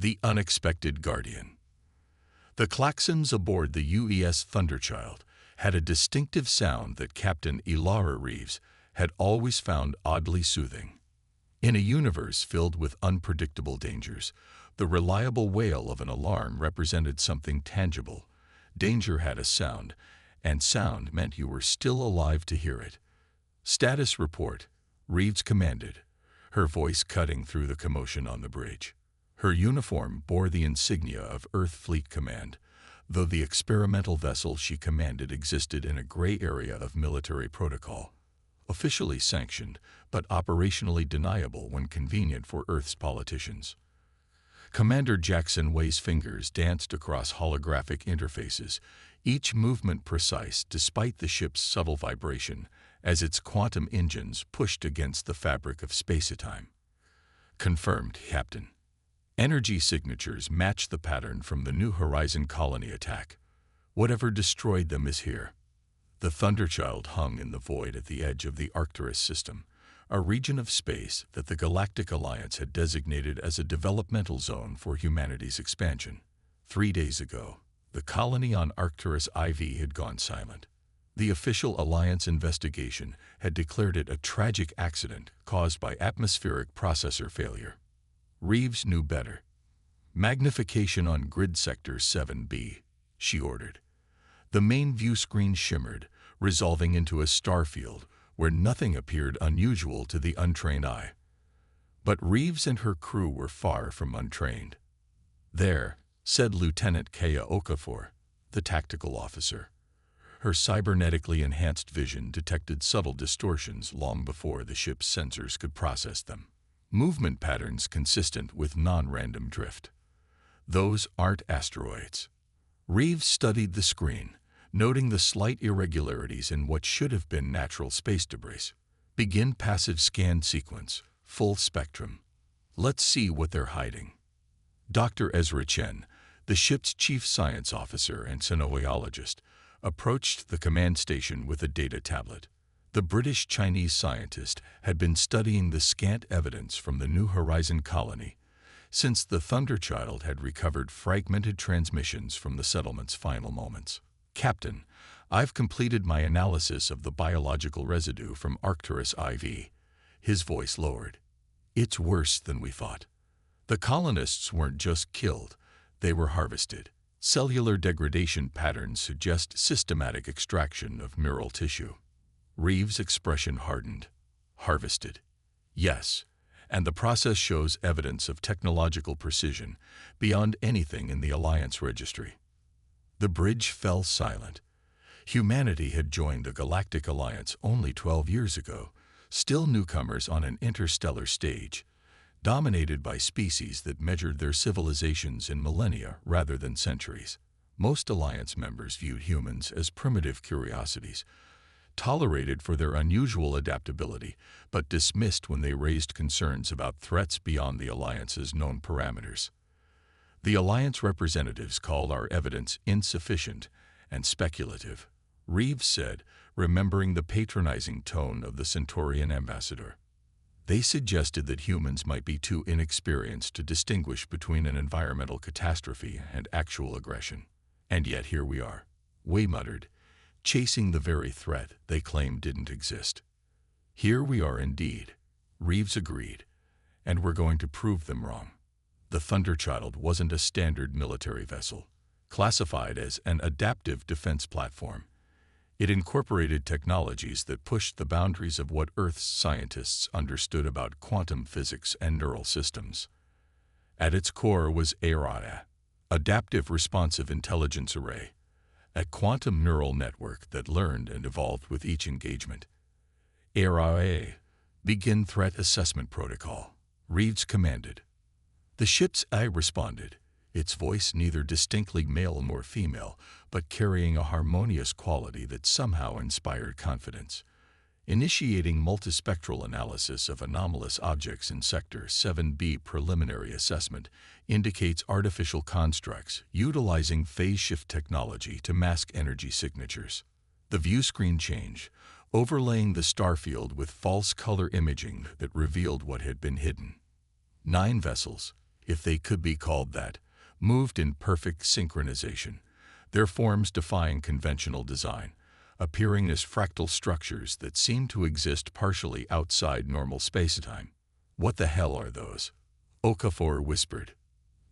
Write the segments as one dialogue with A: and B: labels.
A: The unexpected guardian. The klaxons aboard the UES Thunderchild had a distinctive sound that Captain Elara Reeves had always found oddly soothing. In a universe filled with unpredictable dangers, the reliable wail of an alarm represented something tangible. Danger had a sound, and sound meant you were still alive to hear it. "Status report," Reeves commanded, her voice cutting through the commotion on the bridge. Her uniform bore the insignia of Earth Fleet Command, though the experimental vessel she commanded existed in a gray area of military protocol, officially sanctioned but operationally deniable when convenient for Earth's politicians. Commander Jackson Way's fingers danced across holographic interfaces, each movement precise despite the ship's subtle vibration as its quantum engines pushed against the fabric of space-time. "Confirmed, Captain. Energy signatures match the pattern from the New Horizon colony attack. Whatever destroyed them is here." The Thunderchild hung in the void at the edge of the Arcturus system, a region of space that the Galactic Alliance had designated as a developmental zone for humanity's expansion. 3 days ago, the colony on Arcturus IV had gone silent. The official Alliance investigation had declared it a tragic accident caused by atmospheric processor failure. Reeves knew better. "Magnification on Grid Sector 7B, she ordered. The main view screen shimmered, resolving into a star field where nothing appeared unusual to the untrained eye. But Reeves and her crew were far from untrained. "There," said Lieutenant Kaya Okafor, the tactical officer. Her cybernetically enhanced vision detected subtle distortions long before the ship's sensors could process them. Movement patterns consistent with non-random drift. "Those aren't asteroids." Reeves studied the screen, noting the slight irregularities in what should have been natural space debris. "Begin passive scan sequence, full spectrum. Let's see what they're hiding." Dr. Ezra Chen, the ship's chief science officer and xenobiologist, approached the command station with a data tablet. The British-Chinese scientist had been studying the scant evidence from the New Horizon colony since the Thunderchild had recovered fragmented transmissions from the settlement's final moments. "Captain, I've completed my analysis of the biological residue from Arcturus IV." His voice lowered. "It's worse than we thought. The colonists weren't just killed, they were harvested. Cellular degradation patterns suggest systematic extraction of neural tissue." Reeves' expression hardened. "Harvested?" "Yes, and the process shows evidence of technological precision beyond anything in the Alliance registry." The bridge fell silent. Humanity had joined the Galactic Alliance only 12 years ago, still newcomers on an interstellar stage, dominated by species that measured their civilizations in millennia rather than centuries. Most Alliance members viewed humans as primitive curiosities, tolerated for their unusual adaptability, but dismissed when they raised concerns about threats beyond the Alliance's known parameters. "The Alliance representatives called our evidence insufficient and speculative," Reeves said, remembering the patronizing tone of the Centaurian ambassador. "They suggested that humans might be too inexperienced to distinguish between an environmental catastrophe and actual aggression. And yet here we are," Way muttered, "chasing the very threat they claimed didn't exist." "Here we are indeed," Reeves agreed, "and we're going to prove them wrong." The Thunderchild wasn't a standard military vessel, classified as an adaptive defense platform. It incorporated technologies that pushed the boundaries of what Earth's scientists understood about quantum physics and neural systems. At its core was ARIA, Adaptive Responsive Intelligence Array, a quantum neural network that learned and evolved with each engagement. ARIA, Begin Threat Assessment Protocol, Reeves commanded. The ship's eye responded, its voice neither distinctly male nor female, but carrying a harmonious quality that somehow inspired confidence. Initiating multispectral analysis of anomalous objects in Sector 7B. Preliminary assessment indicates artificial constructs utilizing phase shift technology to mask energy signatures. The view screen changed, overlaying the starfield with false color imaging that revealed what had been hidden. 9 vessels, if they could be called that, moved in perfect synchronization, their forms defying conventional design, appearing as fractal structures that seem to exist partially outside normal spacetime. "What the hell are those?" Okafor whispered.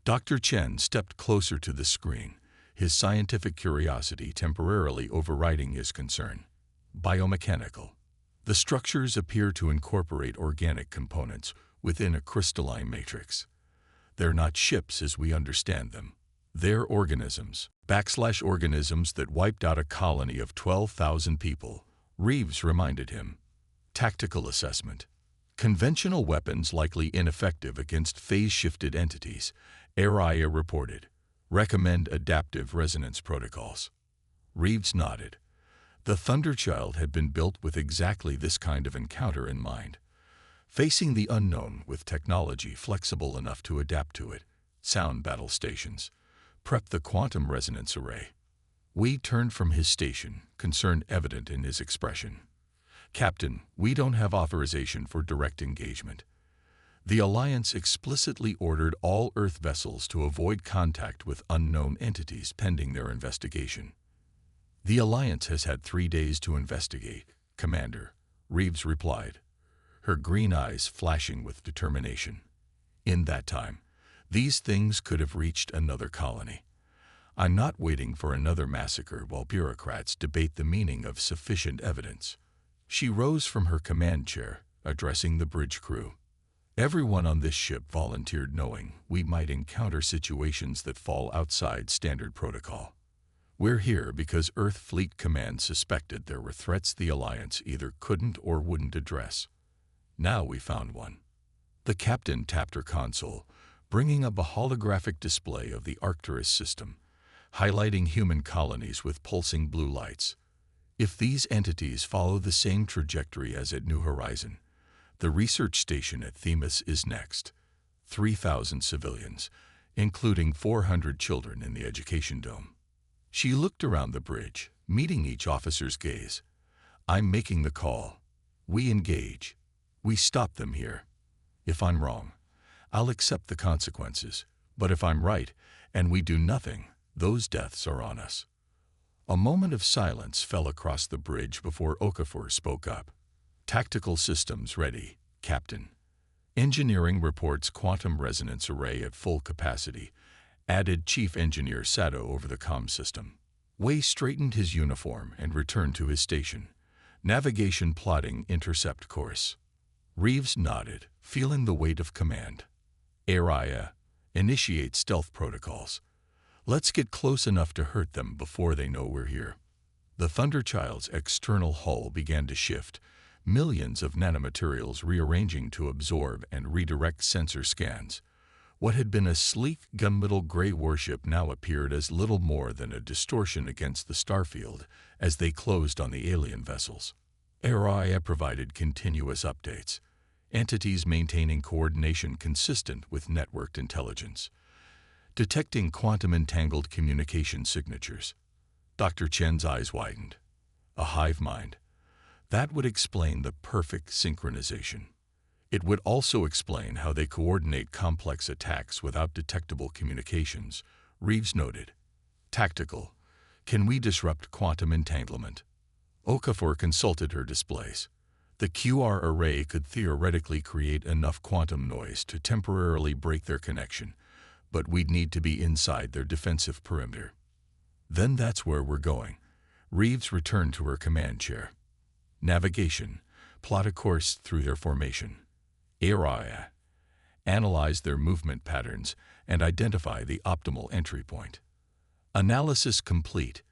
A: Dr. Chen stepped closer to the screen, his scientific curiosity temporarily overriding his concern. "Biomechanical. The structures appear to incorporate organic components within a crystalline matrix. They're not ships as we understand them. They're organisms, organisms that wiped out a colony of 12,000 people," Reeves reminded him. "Tactical assessment. Conventional weapons likely ineffective against phase-shifted entities," Araya reported. "Recommend adaptive resonance protocols." Reeves nodded. The Thunderchild had been built with exactly this kind of encounter in mind. Facing the unknown with technology flexible enough to adapt to it. Sound battle stations. Prep the quantum resonance array. Wei turned from his station, concern evident in his expression. "Captain, we don't have authorization for direct engagement. The Alliance explicitly ordered all Earth vessels to avoid contact with unknown entities pending their investigation." "The Alliance has had 3 days to investigate, Commander," Reeves replied, her green eyes flashing with determination. "In that time, these things could have reached another colony. I'm not waiting for another massacre while bureaucrats debate the meaning of sufficient evidence." She rose from her command chair, addressing the bridge crew. "Everyone on this ship volunteered knowing we might encounter situations that fall outside standard protocol. We're here because Earth Fleet Command suspected there were threats the Alliance either couldn't or wouldn't address. Now we found one." The captain tapped her console, bringing up a holographic display of the Arcturus system, highlighting human colonies with pulsing blue lights. "If these entities follow the same trajectory as at New Horizon, the research station at Themis is next. 3,000 civilians, including 400 children in the education dome." She looked around the bridge, meeting each officer's gaze. "I'm making the call. We engage. We stop them here. If I'm wrong, I'll accept the consequences. But if I'm right, and we do nothing, those deaths are on us." A moment of silence fell across the bridge before Okafor spoke up. "Tactical systems ready, Captain. Engineering reports quantum resonance array at full capacity," added Chief Engineer Sato over the comm system. Wei straightened his uniform and returned to his station. "Navigation plotting intercept course." Reeves nodded, feeling the weight of command. "Araya, initiate stealth protocols. Let's get close enough to hurt them before they know we're here." The Thunderchild's external hull began to shift, millions of nanomaterials rearranging to absorb and redirect sensor scans. What had been a sleek gunmetal gray warship now appeared as little more than a distortion against the starfield as they closed on the alien vessels. Araya provided continuous updates, entities maintaining coordination consistent with networked intelligence, detecting quantum-entangled communication signatures. Dr. Chen's eyes widened. A hive mind. That would explain the perfect synchronization. It would also explain how they coordinate complex attacks without detectable communications, Reeves noted. "Tactical. Can we disrupt quantum entanglement?" Okafor consulted her displays. The QR array could theoretically create enough quantum noise to temporarily break their connection, but we'd need to be inside their defensive perimeter. "Then that's where we're going." Reeves returned to her command chair. "Navigation. Plot a course through their formation. Araya. Analyze their movement patterns and identify the optimal entry point." "Analysis complete."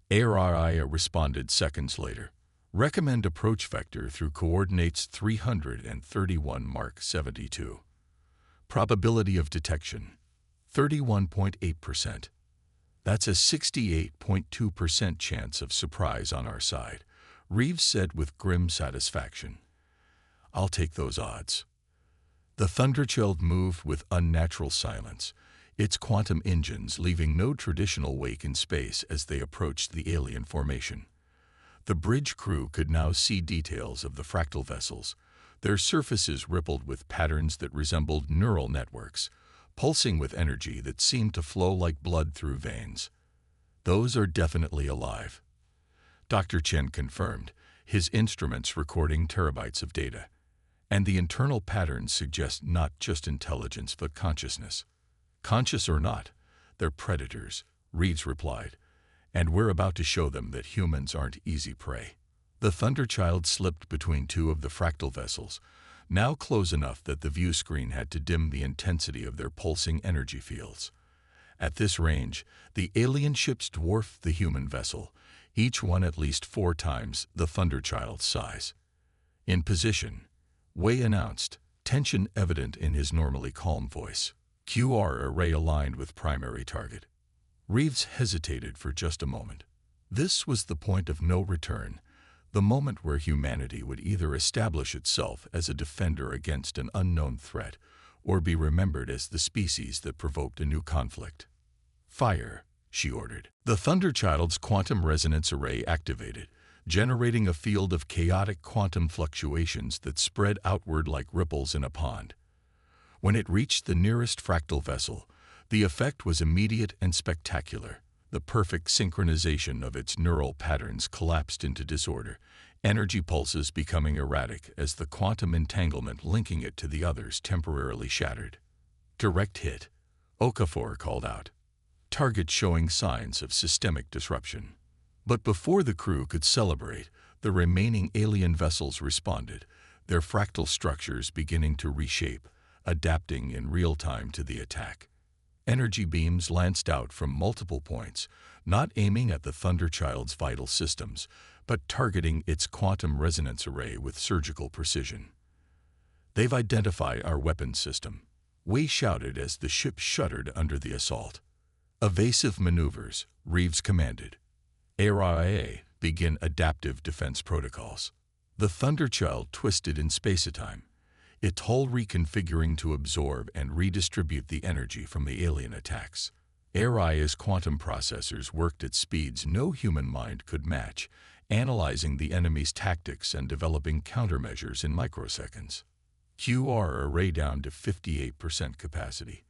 A: Araya responded seconds later. "Recommend approach vector through coordinates 331 Mark 72. Probability of detection, 31.8%. That's a 68.2% chance of surprise on our side," Reeves said with grim satisfaction. "I'll take those odds." The Thunderchild moved with unnatural silence, its quantum engines leaving no traditional wake in space as they approached the alien formation. The bridge crew could now see details of the fractal vessels, their surfaces rippled with patterns that resembled neural networks, pulsing with energy that seemed to flow like blood through veins. "Those are definitely alive," Dr. Chen confirmed, his instruments recording terabytes of data. "And the internal patterns suggest not just intelligence but consciousness." "Conscious or not, they're predators," Reeves replied, "and we're about to show them that humans aren't easy prey." The Thunderchild slipped between two of the fractal vessels, now close enough that the view screen had to dim the intensity of their pulsing energy fields. At this range, the alien ships dwarfed the human vessel, each one at least 4 times the Thunderchild's size. "In position," Wei announced, tension evident in his normally calm voice. "QR array aligned with primary target." Reeves hesitated for just a moment. This was the point of no return, the moment where humanity would either establish itself as a defender against an unknown threat or be remembered as the species that provoked a new conflict. "Fire," she ordered. The Thunderchild's quantum resonance array activated, generating a field of chaotic quantum fluctuations that spread outward like ripples in a pond. When it reached the nearest fractal vessel, the effect was immediate and spectacular. The perfect synchronization of its neural patterns collapsed into disorder, energy pulses becoming erratic as the quantum entanglement linking it to the others temporarily shattered. "Direct hit," Okafor called out. "Target showing signs of systemic disruption." But before the crew could celebrate, the remaining alien vessels responded, their fractal structures beginning to reshape, adapting in real time to the attack. Energy beams lanced out from multiple points, not aiming at the Thunderchild's vital systems, but targeting its quantum resonance array with surgical precision. "They've identified our weapons system," Wei shouted as the ship shuddered under the assault. "Evasive maneuvers," Reeves commanded. "ARIA, begin adaptive defense protocols." The Thunderchild twisted in spacetime, its hull reconfiguring to absorb and redistribute the energy from the alien attacks. ARIA's quantum processors worked at speeds no human mind could match, analyzing the enemy's tactics and developing countermeasures in microseconds. "QR array down to 58% capacity,"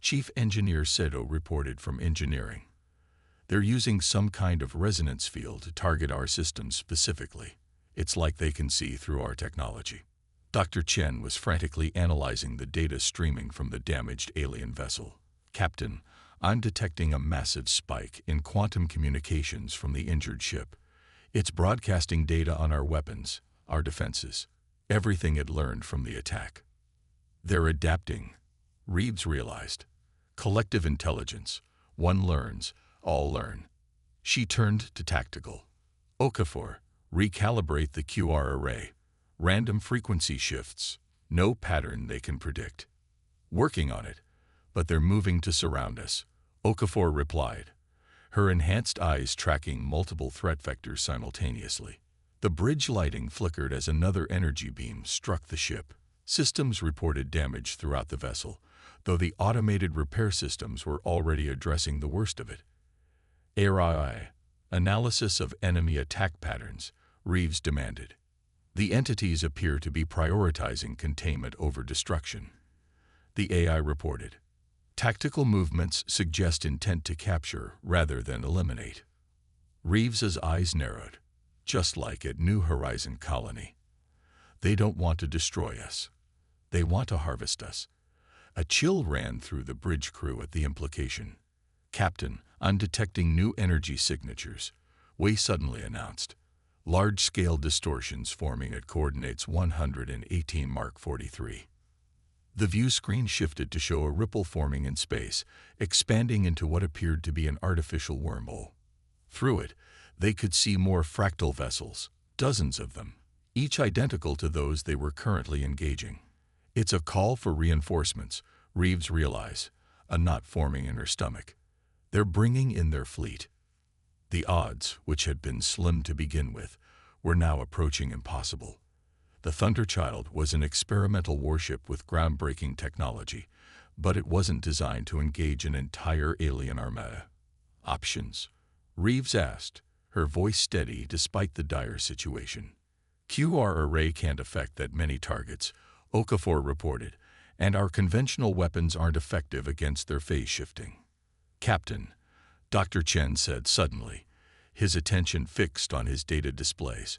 A: Chief Engineer Seto reported from engineering. "They're using some kind of resonance field to target our systems specifically. It's like they can see through our technology." Dr. Chen was frantically analyzing the data streaming from the damaged alien vessel. "Captain, I'm detecting a massive spike in quantum communications from the injured ship. It's broadcasting data on our weapons, our defenses, everything it learned from the attack." "They're adapting," Reeves realized. "Collective intelligence. One learns, all learn." She turned to tactical. "Okafor, recalibrate the QR array. Random frequency shifts. No pattern they can predict." "Working on it, but they're moving to surround us," Okafor replied, her enhanced eyes tracking multiple threat vectors simultaneously. The bridge lighting flickered as another energy beam struck the ship. Systems reported damage throughout the vessel, though the automated repair systems were already addressing the worst of it. "ARI, analysis of enemy attack patterns," Reeves demanded. "The entities appear to be prioritizing containment over destruction." The AI reported. "Tactical movements suggest intent to capture rather than eliminate." Reeves's eyes narrowed, just like at New Horizon Colony. "They don't want to destroy us. They want to harvest us." A chill ran through the bridge crew at the implication. "Captain, I'm detecting new energy signatures," Wei suddenly announced. "Large-scale distortions forming at coordinates 118 Mark 43. The view screen shifted to show a ripple forming in space, expanding into what appeared to be an artificial wormhole. Through it, they could see more fractal vessels, dozens of them, each identical to those they were currently engaging. "It's a call for reinforcements," Reeves realized, a knot forming in her stomach. "They're bringing in their fleet." The odds, which had been slim to begin with, were now approaching impossible. The Thunderchild was an experimental warship with groundbreaking technology, but it wasn't designed to engage an entire alien armada. "Options?" Reeves asked, her voice steady despite the dire situation. "QR array can't affect that many targets," Okafor reported, and our conventional weapons aren't effective against their phase shifting. Captain, Dr. Chen said suddenly, his attention fixed on his data displays.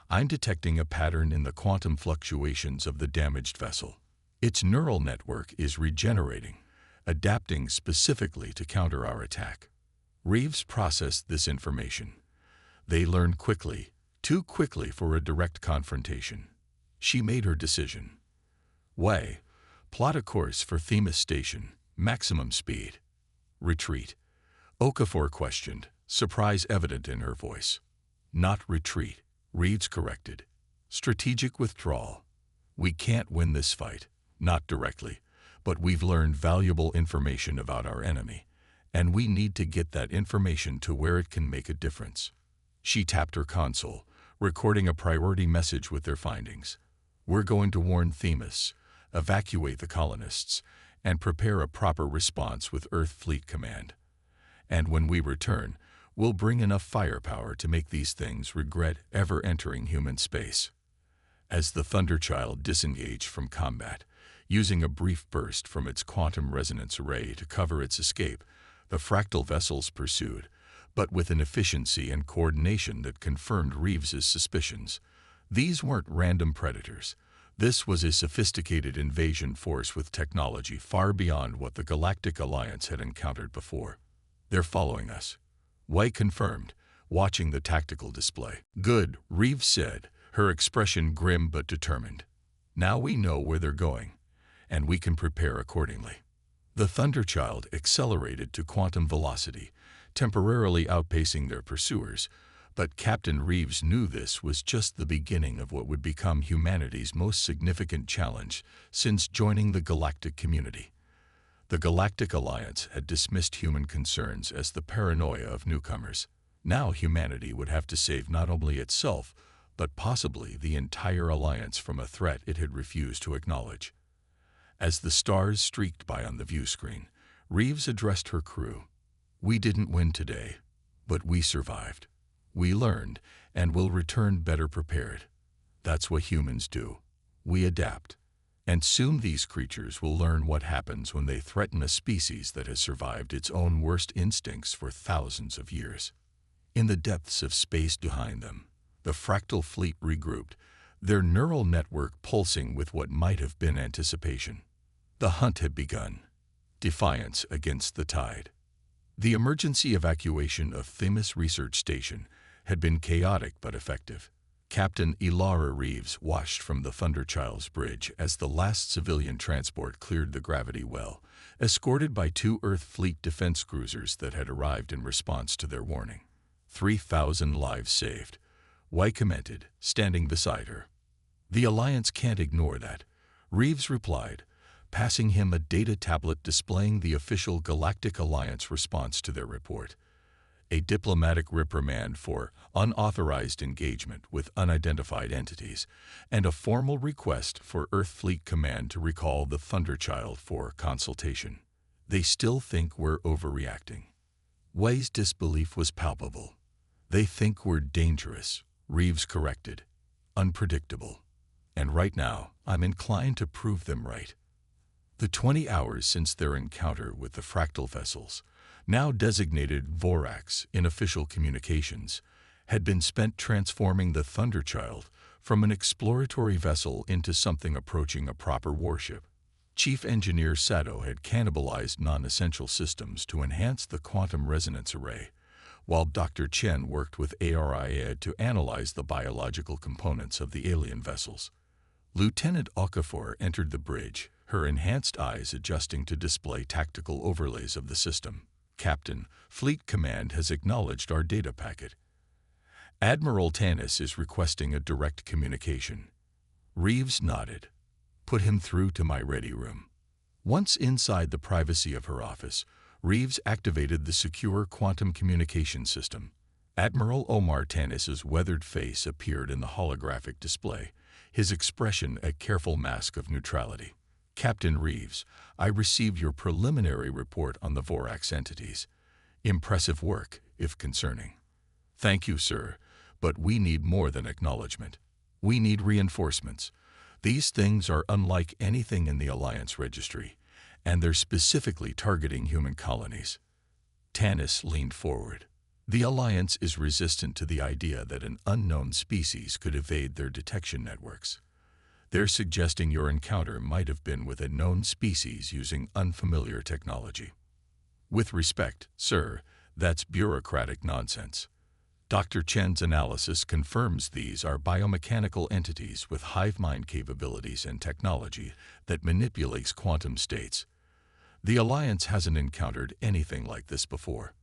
A: I'm detecting a pattern in the quantum fluctuations of the damaged vessel. Its neural network is regenerating, adapting specifically to counter our attack. Reeves processed this information. They learned quickly, too quickly for a direct confrontation. She made her decision. Way, plot a course for Themis Station, maximum speed. Retreat. Okafor questioned, surprise evident in her voice. Not retreat, Reeves corrected. Strategic withdrawal. We can't win this fight, not directly, but we've learned valuable information about our enemy, and we need to get that information to where it can make a difference. She tapped her console, recording a priority message with their findings. We're going to warn Themis, evacuate the colonists, and prepare a proper response with Earth Fleet Command. And when we return, we'll bring enough firepower to make these things regret ever entering human space. As the Thunderchild disengaged from combat, using a brief burst from its quantum resonance array to cover its escape, the fractal vessels pursued, but with an efficiency and coordination that confirmed Reeves's suspicions. These weren't random predators. This was a sophisticated invasion force with technology far beyond what the Galactic Alliance had encountered before. They're following us. Wei confirmed, watching the tactical display. Good, Reeves said, her expression grim but determined. Now we know where they're going, and we can prepare accordingly. The Thunderchild accelerated to quantum velocity, temporarily outpacing their pursuers, but Captain Reeves knew this was just the beginning of what would become humanity's most significant challenge since joining the galactic community. The Galactic Alliance had dismissed human concerns as the paranoia of newcomers. Now humanity would have to save not only itself, but possibly the entire alliance from a threat it had refused to acknowledge. As the stars streaked by on the view screen, Reeves addressed her crew. We didn't win today, but we survived. We learned, and will return better prepared. That's what humans do. We adapt. And soon these creatures will learn what happens when they threaten a species that has survived its own worst instincts for thousands of years. In the depths of space behind them, the fractal fleet regrouped, their neural network pulsing with what might have been anticipation. The hunt had begun. Defiance against the tide. The emergency evacuation of Themis Research Station had been chaotic but effective. Captain Ilara Reeves watched from the Thunderchild's bridge as the last civilian transport cleared the gravity well, escorted by 2 Earth Fleet defense cruisers that had arrived in response to their warning. 3,000 lives saved, Wei commented, standing beside her. The Alliance can't ignore that, Reeves replied, passing him a data tablet displaying the official Galactic Alliance response to their report. A diplomatic reprimand for unauthorized engagement with unidentified entities, and a formal request for Earth Fleet Command to recall the Thunderchild for consultation. They still think we're overreacting. Wei's disbelief was palpable. They think we're dangerous, Reeves corrected. Unpredictable. And right now, I'm inclined to prove them right. The 20 hours since their encounter with the fractal vessels, now designated Vorax in official communications, had been spent transforming the Thunderchild from an exploratory vessel into something approaching a proper warship. Chief Engineer Sato had cannibalized non-essential systems to enhance the quantum resonance array, while Dr. Chen worked with ARIA to analyze the biological components of the alien vessels. Lieutenant Okafor entered the bridge, her enhanced eyes adjusting to display tactical overlays of the system. Captain, Fleet Command has acknowledged our data packet. Admiral Tanis is requesting a direct communication. Reeves nodded. Put him through to my ready room. Once inside the privacy of her office, Reeves activated the secure quantum communication system. Admiral Omar Tanis's weathered face appeared in the holographic display, his expression a careful mask of neutrality. Captain Reeves, I received your preliminary report on the Vorax entities. Impressive work, if concerning. Thank you, sir, but we need more than acknowledgement. We need reinforcements. These things are unlike anything in the Alliance registry, and they're specifically targeting human colonies. Tanis leaned forward. The Alliance is resistant to the idea that an unknown species could evade their detection networks. They're suggesting your encounter might have been with a known species using unfamiliar technology. With respect, sir, that's bureaucratic nonsense. Dr. Chen's analysis confirms these are biomechanical entities with hive mind capabilities and technology that manipulates quantum states. The Alliance hasn't encountered anything like this before.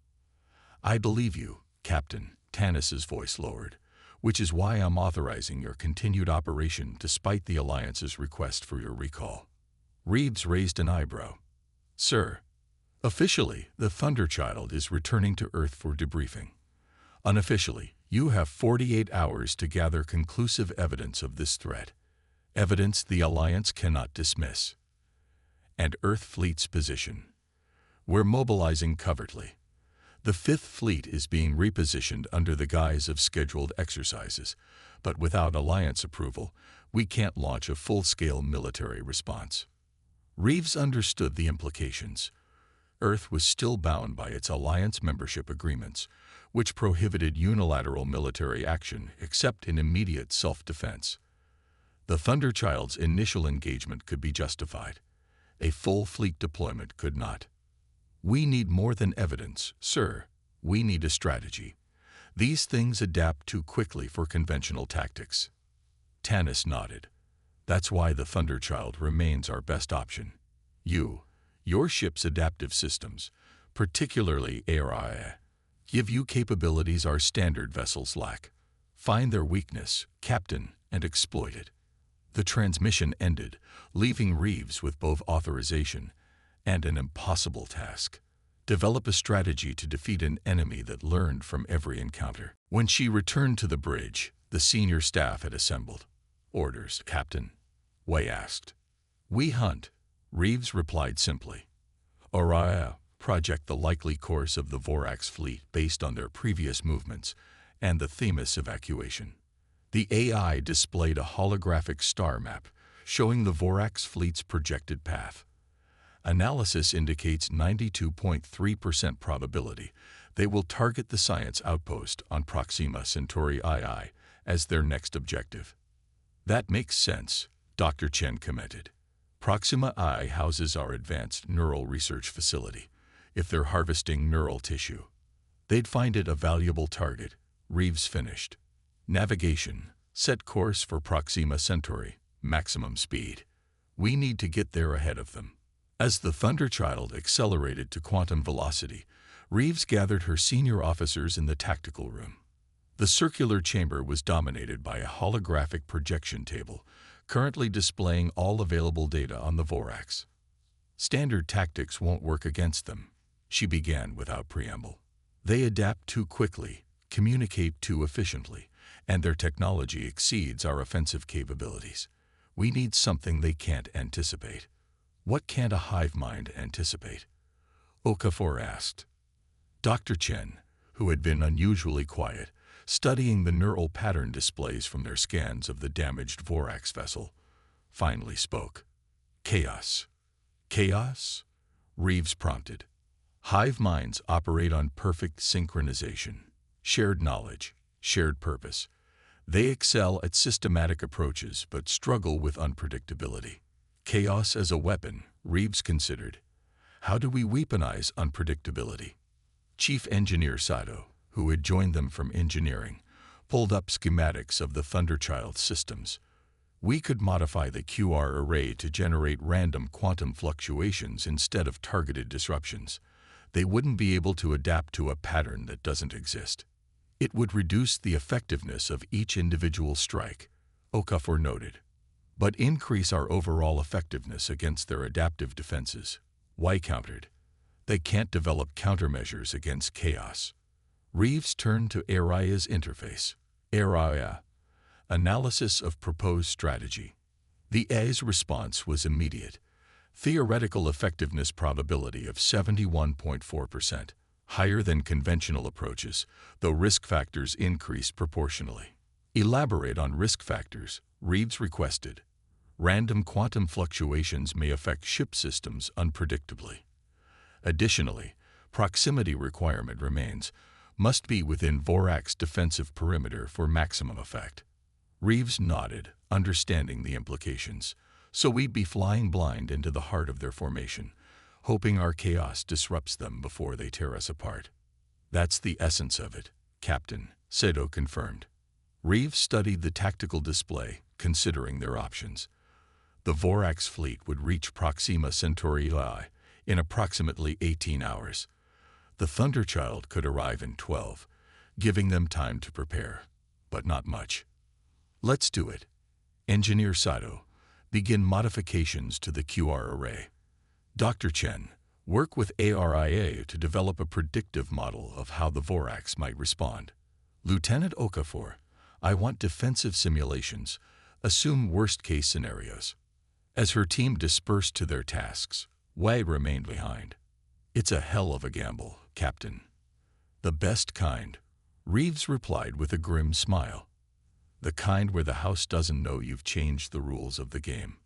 A: I believe you, Captain, Tanis's voice lowered, which is why I'm authorizing your continued operation despite the Alliance's request for your recall. Reeves raised an eyebrow. Sir, officially, the Thunderchild is returning to Earth for debriefing. Unofficially, you have 48 hours to gather conclusive evidence of this threat, evidence the Alliance cannot dismiss. And Earth Fleet's position. We're mobilizing covertly. The Fifth Fleet is being repositioned under the guise of scheduled exercises, but without Alliance approval, we can't launch a full-scale military response. Reeves understood the implications. Earth was still bound by its Alliance membership agreements, which prohibited unilateral military action except in immediate self-defense. The Thunderchild's initial engagement could be justified. A full fleet deployment could not. We need more than evidence, sir. We need a strategy. These things adapt too quickly for conventional tactics. Tanis nodded. That's why the Thunderchild remains our best option. Your ship's adaptive systems, particularly HFY, give you capabilities our standard vessels lack. Find their weakness, Captain, and exploit it. The transmission ended, leaving Reeves with both authorization and an impossible task. Develop a strategy to defeat an enemy that learned from every encounter. When she returned to the bridge, the senior staff had assembled. Orders, Captain? Wei asked. We hunt, Reeves replied simply. Oriah, project the likely course of the Vorax fleet based on their previous movements and the Themis evacuation. The AI displayed a holographic star map showing the Vorax fleet's projected path. Analysis indicates 92.3% probability they will target the science outpost on Proxima Centauri II as their next objective. That makes sense, Dr. Chen commented. Proxima I houses our advanced neural research facility. If they're harvesting neural tissue, they'd find it a valuable target, Reeves finished. Navigation. Set course for Proxima Centauri. Maximum speed. We need to get there ahead of them. As the Thunderchild accelerated to quantum velocity, Reeves gathered her senior officers in the tactical room. The circular chamber was dominated by a holographic projection table, currently displaying all available data on the Vorax. Standard tactics won't work against them, she began without preamble. They adapt too quickly, communicate too efficiently, and their technology exceeds our offensive capabilities. We need something they can't anticipate. What can't a hive mind anticipate? Okafor asked. Dr. Chen, who had been unusually quiet, studying the neural pattern displays from their scans of the damaged Vorax vessel, finally spoke. Chaos. Chaos? Reeves prompted. Hive minds operate on perfect synchronization, shared knowledge, shared purpose. They excel at systematic approaches but struggle with unpredictability. Chaos as a weapon, Reeves considered. How do we weaponize unpredictability? Chief Engineer Sato, who had joined them from engineering, pulled up schematics of the Thunderchild systems. We could modify the QR array to generate random quantum fluctuations instead of targeted disruptions. They wouldn't be able to adapt to a pattern that doesn't exist. It would reduce the effectiveness of each individual strike, Okafor noted, but increase our overall effectiveness against their adaptive defenses. Wei countered. They can't develop countermeasures against chaos. Reeves turned to Aria's interface. Aria. Analysis of proposed strategy. The A's response was immediate. Theoretical effectiveness probability of 71.4%, higher than conventional approaches, though risk factors increased proportionally. Elaborate on risk factors, Reeves requested. Random quantum fluctuations may affect ship systems unpredictably. Additionally, proximity requirement remains, must be within Vorax's defensive perimeter for maximum effect. Reeves nodded, understanding the implications. So we'd be flying blind into the heart of their formation, hoping our chaos disrupts them before they tear us apart. That's the essence of it, Captain, Sado confirmed. Reeves studied the tactical display, considering their options. The Vorax fleet would reach Proxima Centauri in approximately 18 hours. The Thunderchild could arrive in 12, giving them time to prepare, but not much. Let's do it. Engineer Sato, begin modifications to the QR array. Dr. Chen, work with ARIA to develop a predictive model of how the Vorax might respond. Lieutenant Okafor, I want defensive simulations. Assume worst-case scenarios. As her team dispersed to their tasks, Wei remained behind. It's a hell of a gamble, Captain. The best kind, Reeves replied with a grim smile. The kind where the house doesn't know you've changed the rules of the game.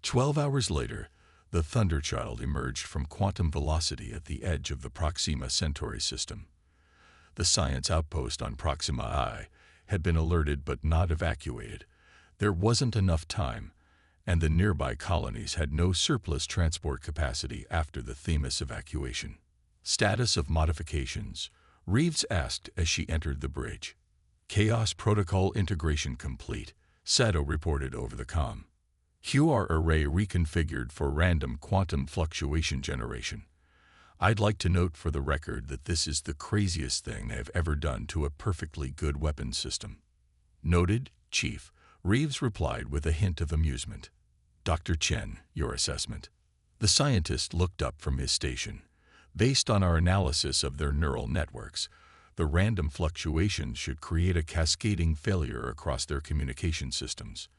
A: 12 hours later, the Thunderchild emerged from quantum velocity at the edge of the Proxima Centauri system. The science outpost on Proxima I had been alerted but not evacuated. There wasn't enough time, and the nearby colonies had no surplus transport capacity after the Themis evacuation. Status of modifications, Reeves asked as she entered the bridge. Chaos Protocol integration complete, Sato reported over the comm. QR array reconfigured for random quantum fluctuation generation. I'd like to note for the record that this is the craziest thing they have ever done to a perfectly good weapons system. Noted, Chief, Reeves replied with a hint of amusement. Dr. Chen, your assessment. The scientist looked up from his station. Based on our analysis of their neural networks, the random fluctuations should create a cascading failure across their communication systems.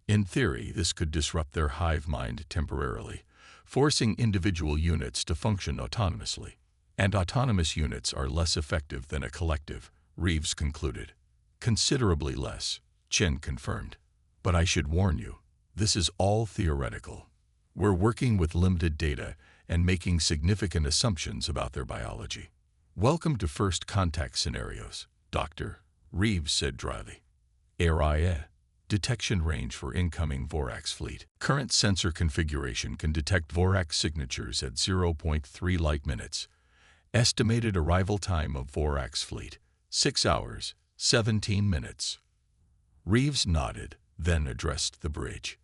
A: In theory, this could disrupt their hive mind temporarily, forcing individual units to function autonomously. And autonomous units are less effective than a collective, Reeves concluded. Considerably less, Chen confirmed. But I should warn you, this is all theoretical. We're working with limited data and making significant assumptions about their biology. Welcome to first contact scenarios, Doctor, Reeves said dryly. ARIA, detection range for incoming Vorax fleet. Current sensor configuration can detect Vorax signatures at 0.3 light minutes. Estimated arrival time of Vorax fleet, 6 hours, 17 minutes. Reeves nodded, then addressed the bridge.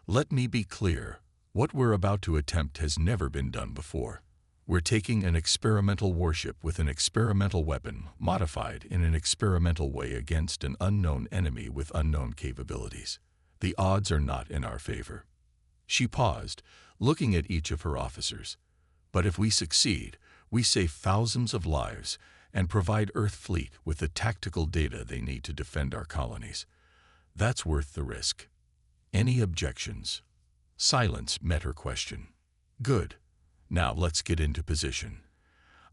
A: Let me be clear, what we're about to attempt has never been done before. We're taking an experimental warship with an experimental weapon modified in an experimental way against an unknown enemy with unknown capabilities. The odds are not in our favor. She paused, looking at each of her officers. But if we succeed, we save thousands of lives and provide Earth fleet with the tactical data they need to defend our colonies. That's worth the risk. Any objections? Silence met her question. Good. Now let's get into position.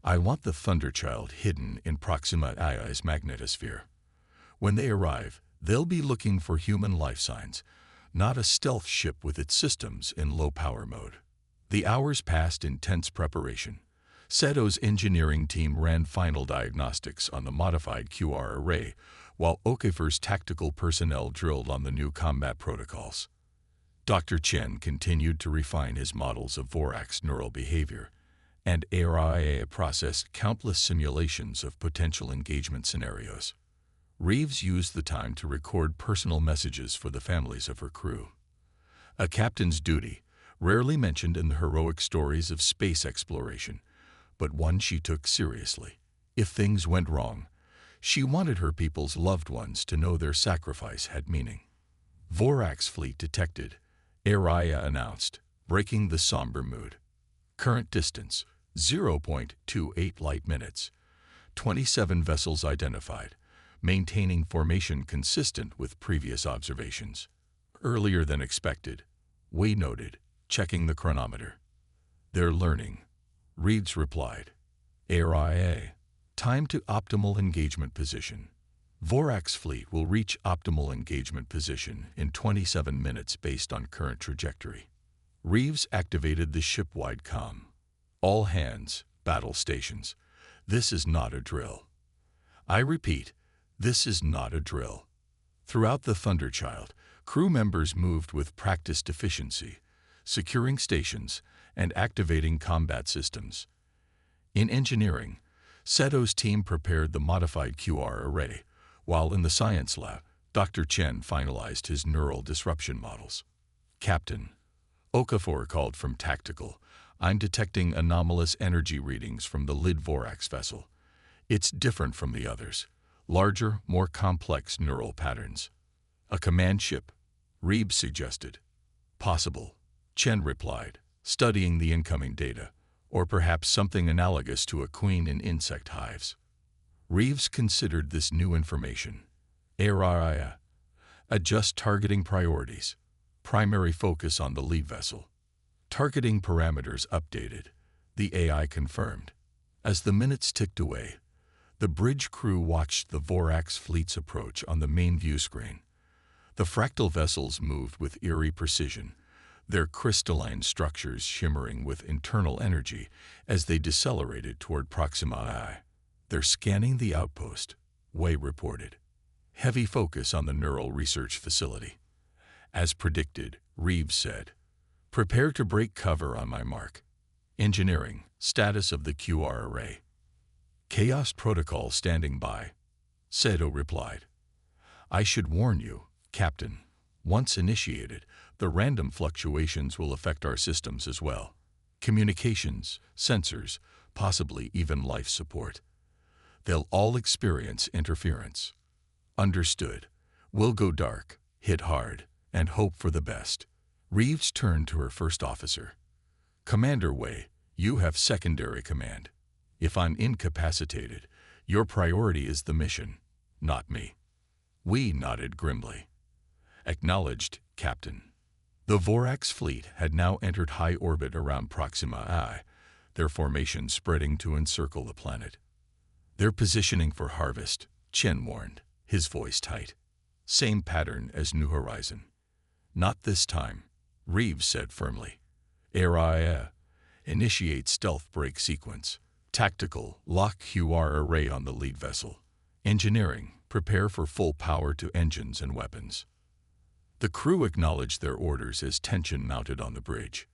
A: I want the Thunderchild hidden in Proxima I's magnetosphere. When they arrive, they'll be looking for human life signs, not a stealth ship with its systems in low-power mode. The hours passed in tense preparation. Sato's engineering team ran final diagnostics on the modified QR array, while Okafor's tactical personnel drilled on the new combat protocols. Dr. Chen continued to refine his models of Vorax neural behavior, and ARIA processed countless simulations of potential engagement scenarios. Reeves used the time to record personal messages for the families of her crew. A captain's duty, rarely mentioned in the heroic stories of space exploration, but one she took seriously. If things went wrong, she wanted her people's loved ones to know their sacrifice had meaning. Vorax fleet detected, ARIA announced, breaking the somber mood. Current distance, 0.28 light minutes. 27 vessels identified, maintaining formation consistent with previous observations. Earlier than expected, Wei noted, checking the chronometer. They're learning, Reeves replied. ARIA, time to optimal engagement position. Vorax fleet will reach optimal engagement position in 27 minutes based on current trajectory. Reeves activated the ship-wide comm. All hands, battle stations. This is not a drill. I repeat, this is not a drill. Throughout the Thunderchild, crew members moved with practiced efficiency, securing stations and activating combat systems. In engineering, Seto's team prepared the modified QR array, while in the science lab, Dr. Chen finalized his neural disruption models. Captain, Okafor called from tactical, I'm detecting anomalous energy readings from the Lid Vorax vessel. It's different from the others. Larger, more complex neural patterns. A command ship, Reeves suggested. Possible, Chen replied, studying the incoming data, or perhaps something analogous to a queen in insect hives. Reeves considered this new information. Area. Adjust targeting priorities. Primary focus on the lead vessel. Targeting parameters updated. The AI confirmed. As the minutes ticked away, the bridge crew watched the Vorax fleet's approach on the main view screen. The fractal vessels moved with eerie precision, their crystalline structures shimmering with internal energy as they decelerated toward Proxima I. They're scanning the outpost, Wei reported. Heavy focus on the neural research facility. As predicted, Reeves said, prepare to break cover on my mark. Engineering, status of the QR array. Chaos protocol standing by. Seto replied. I should warn you, Captain. Once initiated, the random fluctuations will affect our systems as well. Communications, sensors, possibly even life support. They'll all experience interference. Understood. We'll go dark, hit hard, and hope for the best. Reeves turned to her first officer. Commander Wei, you have secondary command. If I'm incapacitated, your priority is the mission, not me. We nodded grimly. Acknowledged, Captain. The Vorax fleet had now entered high orbit around Proxima I, their formation spreading to encircle the planet. They're positioning for harvest, Chen warned, his voice tight. Same pattern as New Horizon. Not this time, Reeves said firmly. Area. Initiate stealth break sequence. Tactical, lock QR array on the lead vessel. Engineering, prepare for full power to engines and weapons. The crew acknowledged their orders as tension mounted on the bridge.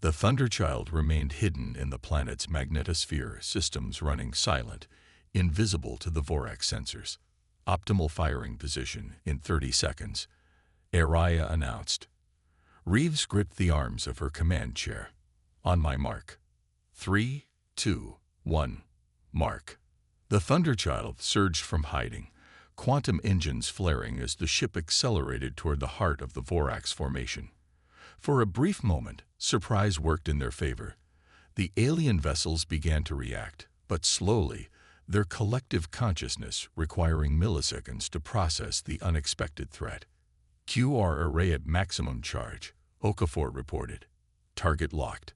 A: The Thunderchild remained hidden in the planet's magnetosphere, systems running silent, invisible to the Vorax sensors. Optimal firing position in 30 seconds, Araya announced. Reeves gripped the arms of her command chair. On my mark. 3, 2, 1, mark. The Thunderchild surged from hiding, quantum engines flaring as the ship accelerated toward the heart of the Vorax formation. For a brief moment, surprise worked in their favor. The alien vessels began to react, but slowly, their collective consciousness requiring milliseconds to process the unexpected threat. QR array at maximum charge, Okafor reported. Target locked.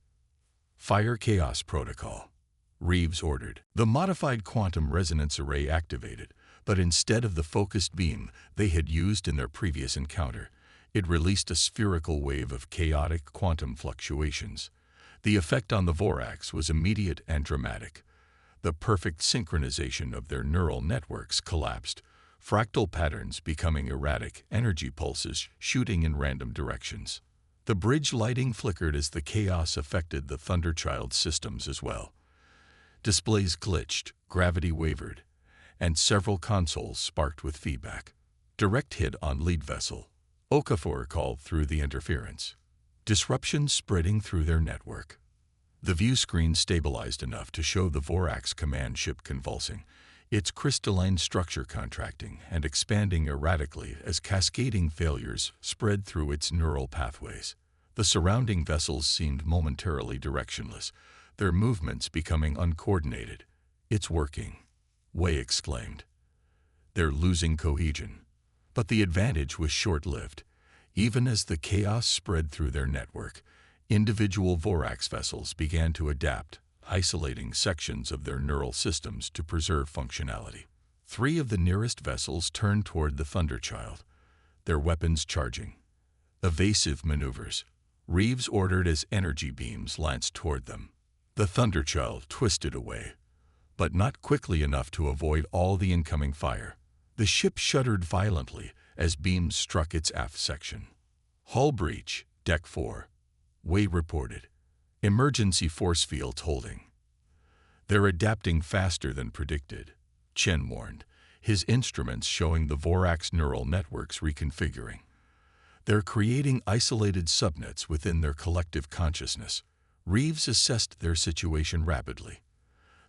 A: Fire Chaos Protocol, Reeves ordered. The modified quantum resonance array activated, but instead of the focused beam they had used in their previous encounter, it released a spherical wave of chaotic quantum fluctuations. The effect on the Vorax was immediate and dramatic. The perfect synchronization of their neural networks collapsed, fractal patterns becoming erratic, energy pulses shooting in random directions. The bridge lighting flickered as the chaos affected the Thunderchild systems as well. Displays glitched, gravity wavered, and several consoles sparked with feedback. Direct hit on lead vessel, Okafor called through the interference. Disruption spreading through their network. The view screen stabilized enough to show the Vorax command ship convulsing, its crystalline structure contracting and expanding erratically as cascading failures spread through its neural pathways. The surrounding vessels seemed momentarily directionless, their movements becoming uncoordinated. It's working, Wei exclaimed. They're losing cohesion. But the advantage was short-lived. Even as the chaos spread through their network, individual Vorax vessels began to adapt, isolating sections of their neural systems to preserve functionality. 3 of the nearest vessels turned toward the Thunderchild, their weapons charging. Evasive maneuvers, Reeves ordered as energy beams lanced toward them. The Thunderchild twisted away, but not quickly enough to avoid all the incoming fire. The ship shuddered violently as beams struck its aft section. Hull breach, Deck 4. Way reported. Emergency force fields holding. They're adapting faster than predicted, Chen warned, his instruments showing the Vorax neural networks reconfiguring. They're creating isolated subnets within their collective consciousness. Reeves assessed their situation rapidly.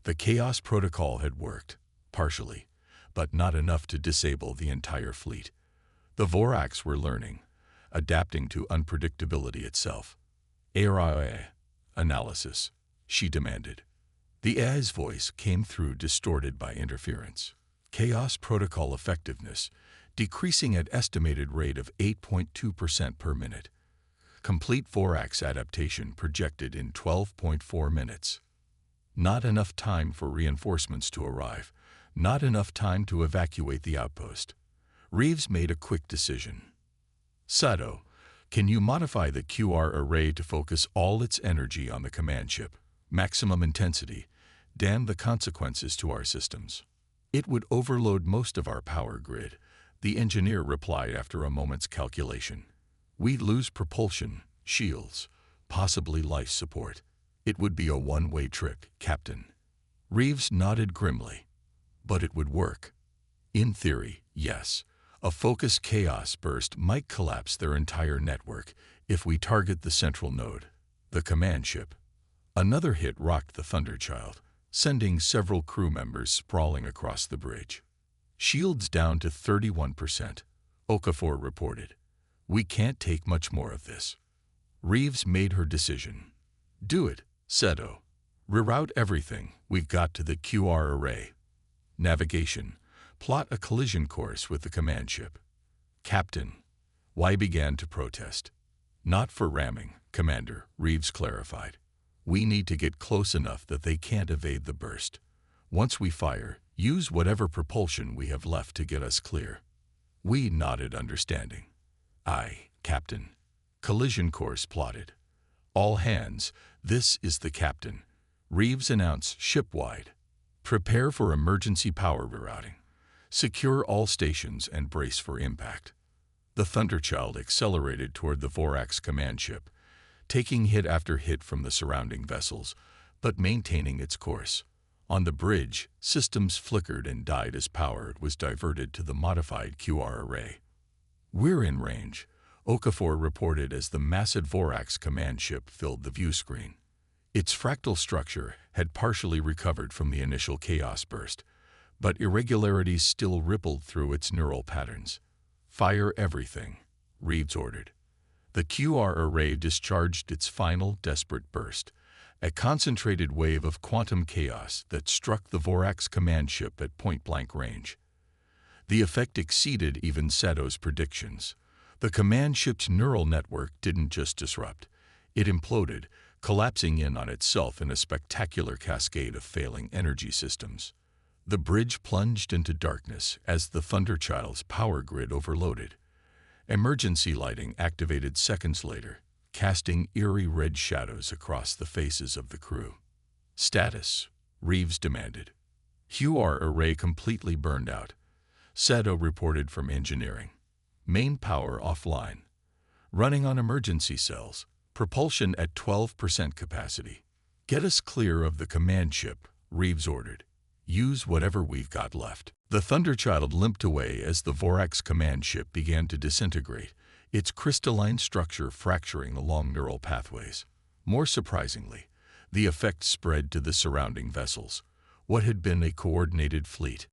A: The Chaos Protocol had worked, partially, but not enough to disable the entire fleet. The Vorax were learning, adapting to unpredictability itself. AI analysis, she demanded. The AI's voice came through distorted by interference. Chaos Protocol effectiveness decreasing at estimated rate of 8.2% per minute. Complete Vorax adaptation projected in 12.4 minutes. Not enough time for reinforcements to arrive. Not enough time to evacuate the outpost. Reeves made a quick decision. Sato, can you modify the QR array to focus all its energy on the command ship? Maximum intensity. Damn the consequences to our systems. It would overload most of our power grid, the engineer replied after a moment's calculation. We'd lose propulsion, shields, possibly life support. It would be a one-way trip, Captain. Reeves nodded grimly. But it would work. In theory, yes. A focused chaos burst might collapse their entire network if we target the central node, the command ship. Another hit rocked the Thunderchild, sending several crew members sprawling across the bridge. Shields down to 31%, Okafor reported. We can't take much more of this. Reeves made her decision. Do it, Seto. Reroute everything we've got to the QR array. Navigation. Plot a collision course with the command ship. Captain. Y began to protest. Not for ramming, Commander, Reeves clarified. We need to get close enough that they can't evade the burst. Once we fire, use whatever propulsion we have left to get us clear. We nodded understanding. Aye, Captain. Collision course plotted. All hands, this is the captain. Reeves announced ship-wide. Prepare for emergency power rerouting. Secure all stations and brace for impact. The Thunderchild accelerated toward the Vorax command ship, taking hit after hit from the surrounding vessels, but maintaining its course. On the bridge, systems flickered and died as power was diverted to the modified QR array. We're in range, Okafor reported as the massive Vorax command ship filled the view screen. Its fractal structure had partially recovered from the initial chaos burst, but irregularities still rippled through its neural patterns. Fire everything, Reeves ordered. The QR array discharged its final desperate burst, a concentrated wave of quantum chaos that struck the Vorax command ship at point-blank range. The effect exceeded even Sato's predictions. The command ship's neural network didn't just disrupt. It imploded, collapsing in on itself in a spectacular cascade of failing energy systems. The bridge plunged into darkness as the Thunderchild's power grid overloaded. Emergency lighting activated seconds later, casting eerie red shadows across the faces of the crew. Status, Reeves demanded. QR array completely burned out, Sato reported from engineering. Main power offline. Running on emergency cells. Propulsion at 12% capacity. Get us clear of the command ship, Reeves ordered. Use whatever we've got left. The Thunderchild limped away as the Vorax command ship began to disintegrate, its crystalline structure fracturing along neural pathways. More surprisingly, the effect spread to the surrounding vessels. What had been a coordinated fleet